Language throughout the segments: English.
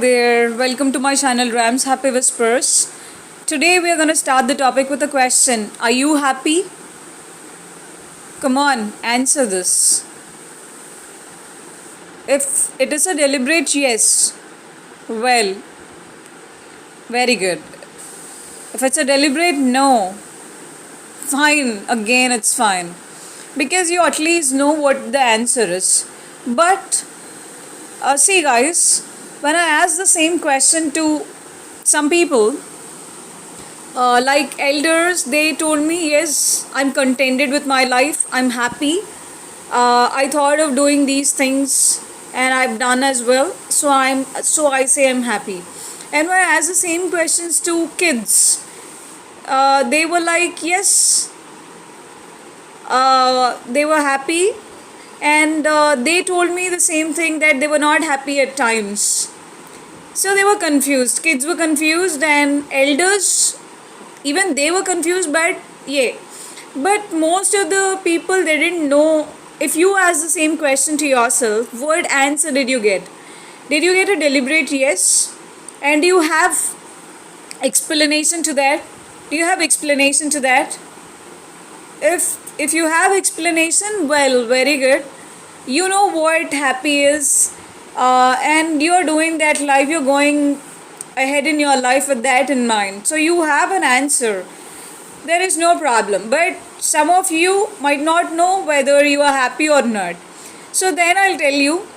there, welcome to my channel Rams Happy Whispers. Today we are going to start the topic with a question. Are you happy? Come on, answer this. If it is a deliberate yes, well, very good. If it's a deliberate no, fine, again it's fine. Because you at least know what the answer is. But see, guys, when I ask the same question to some people, like elders, they told me, yes, I'm contented with my life, I'm happy. I thought of doing these things and I've done as well, so I say I'm happy. And when I ask the same questions to kids, they were like, yes, they were happy, and they told me the same thing, that they were not happy at times. So they were confused. Kids were confused, and elders, even they were confused. But yeah, but most of the people, they didn't know. If you ask the same question to yourself, what answer did you get? Did you get a deliberate yes? And do you have explanation to that? Do you have explanation to that? If you have explanation, well, very good. You know what happy is, and you're doing that life, you're going ahead in your life with that in mind, so you have an answer. There is no problem. But some of you might not know whether you are happy or not. So then I'll tell you.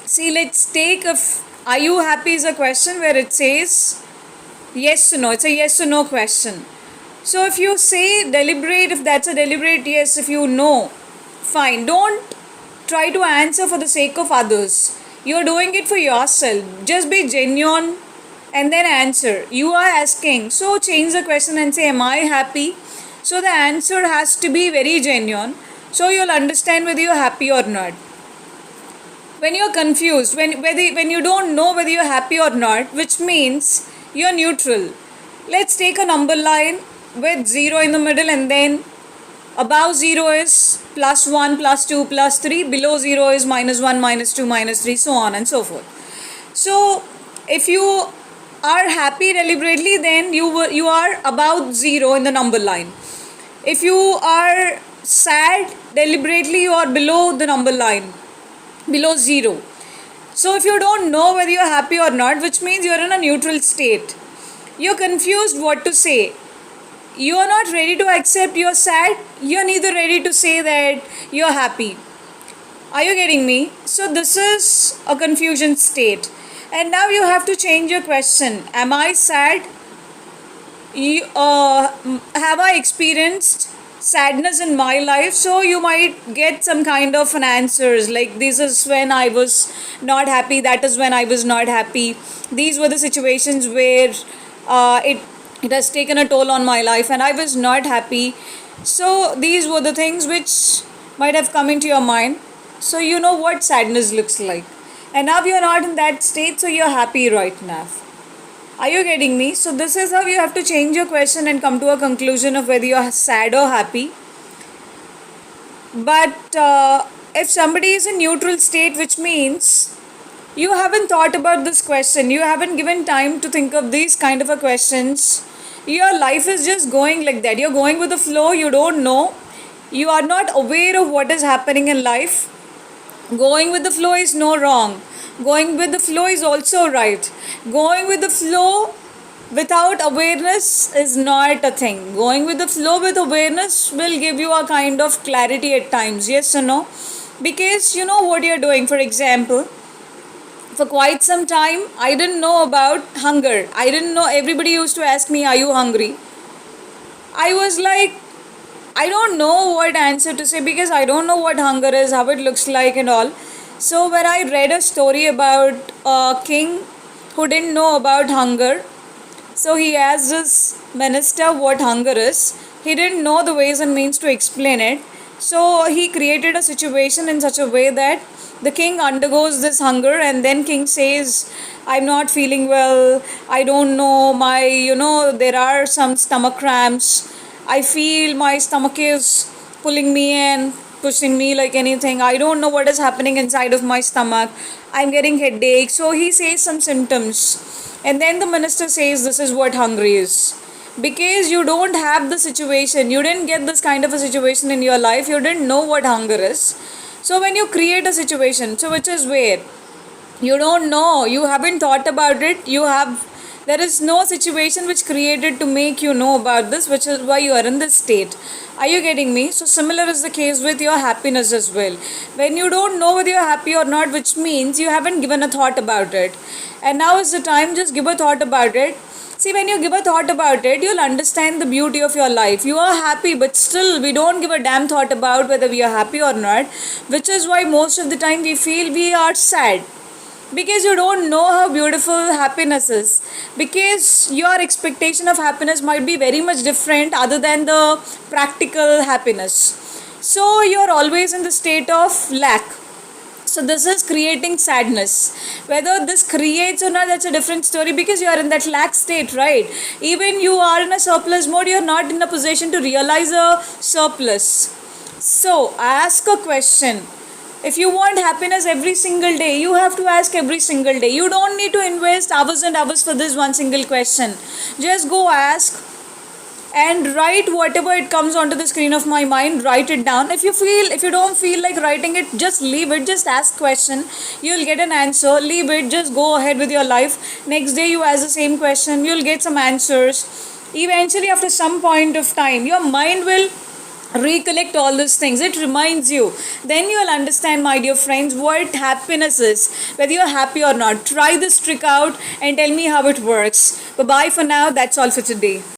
See, let's take if are you happy is a question where it says yes or no. It's a yes or no question. So if you say deliberate, if that's a deliberate yes, if you know, fine. Don't try to answer for the sake of others. You're doing it for yourself. Just be genuine and then answer. You are asking, so change the question and say, am I happy? So the answer has to be very genuine. So you'll understand whether you're happy or not. When you're confused, when you don't know whether you're happy or not, which means you're neutral. Let's take a number line with 0 in the middle, and then above 0 is plus 1, plus 2, plus 3. Below 0 is minus 1, minus 2, minus 3, so on and so forth. So if you are happy deliberately, then you are about 0 in the number line. If you are sad deliberately, you are below the number line, below 0. So if you don't know whether you are happy or not, which means you are in a neutral state. You're confused what to say. You are not ready to accept you're sad. You're neither ready to say that you're happy. Are you getting me? So this is a confusion state. And now you have to change your question. Am I sad? Have I experienced sadness in my life? So you might get some kind of an answers like, this is when I was not happy, that is when I was not happy. These were the situations where it has taken a toll on my life and I was not happy. So these were the things which might have come into your mind. So you know what sadness looks like. And now you're not in that state, so you're happy right now. Are you getting me? So this is how you have to change your question and come to a conclusion of whether you're sad or happy. But if somebody is in neutral state, which means you haven't thought about this question, you haven't given time to think of these kind of a questions, your life is just going like that. You're going with the flow, you don't know, you are not aware of what is happening in life. Going with the flow is no wrong. Going with the flow is also right. Going with the flow without awareness is not a thing. Going with the flow with awareness will give you a kind of clarity at times, yes or no? Because you know what you're doing. For example, for quite some time, I didn't know about hunger. I didn't know. Everybody used to ask me, are you hungry? I was like, I don't know what answer to say, because I don't know what hunger is, how it looks like and all. So when I read a story about a king who didn't know about hunger, so he asked his minister what hunger is. He didn't know the ways and means to explain it. So he created a situation in such a way that the king undergoes this hunger, and then king says, I'm not feeling well, I don't know, there are some stomach cramps, I feel my stomach is pulling me in, pushing me like anything. I don't know what is happening inside of my stomach. I'm getting headache. So he says some symptoms. And then the minister says this is what hunger is. Because you don't have the situation, you didn't get this kind of a situation in your life, you didn't know what hunger is. So when you create a situation, so which is where you don't know, you haven't thought about it, there is no situation which created to make you know about this, which is why you are in this state. Are you getting me? So similar is the case with your happiness as well. When you don't know whether you're happy or not, which means you haven't given a thought about it. And now is the time, just give a thought about it. See, when you give a thought about it, you'll understand the beauty of your life. You are happy, but still we don't give a damn thought about whether we are happy or not, which is why most of the time we feel we are sad. Because you don't know how beautiful happiness is. Because your expectation of happiness might be very much different other than the practical happiness. So you're always in the state of lack. So this is creating sadness. Whether this creates or not, that's a different story, because you are in that lack state, right? Even you are in a surplus mode, you're not in a position to realize a surplus. So ask a question. If you want happiness every single day, you have to ask every single day. You don't need to invest hours and hours for this one single question. Just go ask and write whatever it comes onto the screen of my mind. Write it down. If you don't feel like writing it, just leave it. Just ask question. You'll get an answer. Leave it. Just go ahead with your life. Next day you ask the same question. You'll get some answers. Eventually, after some point of time, your mind will recollect all these things. It reminds you. Then you will understand, my dear friends, what happiness is, whether you're happy or not. Try this trick out and tell me how it works. Bye bye for now. That's all for today.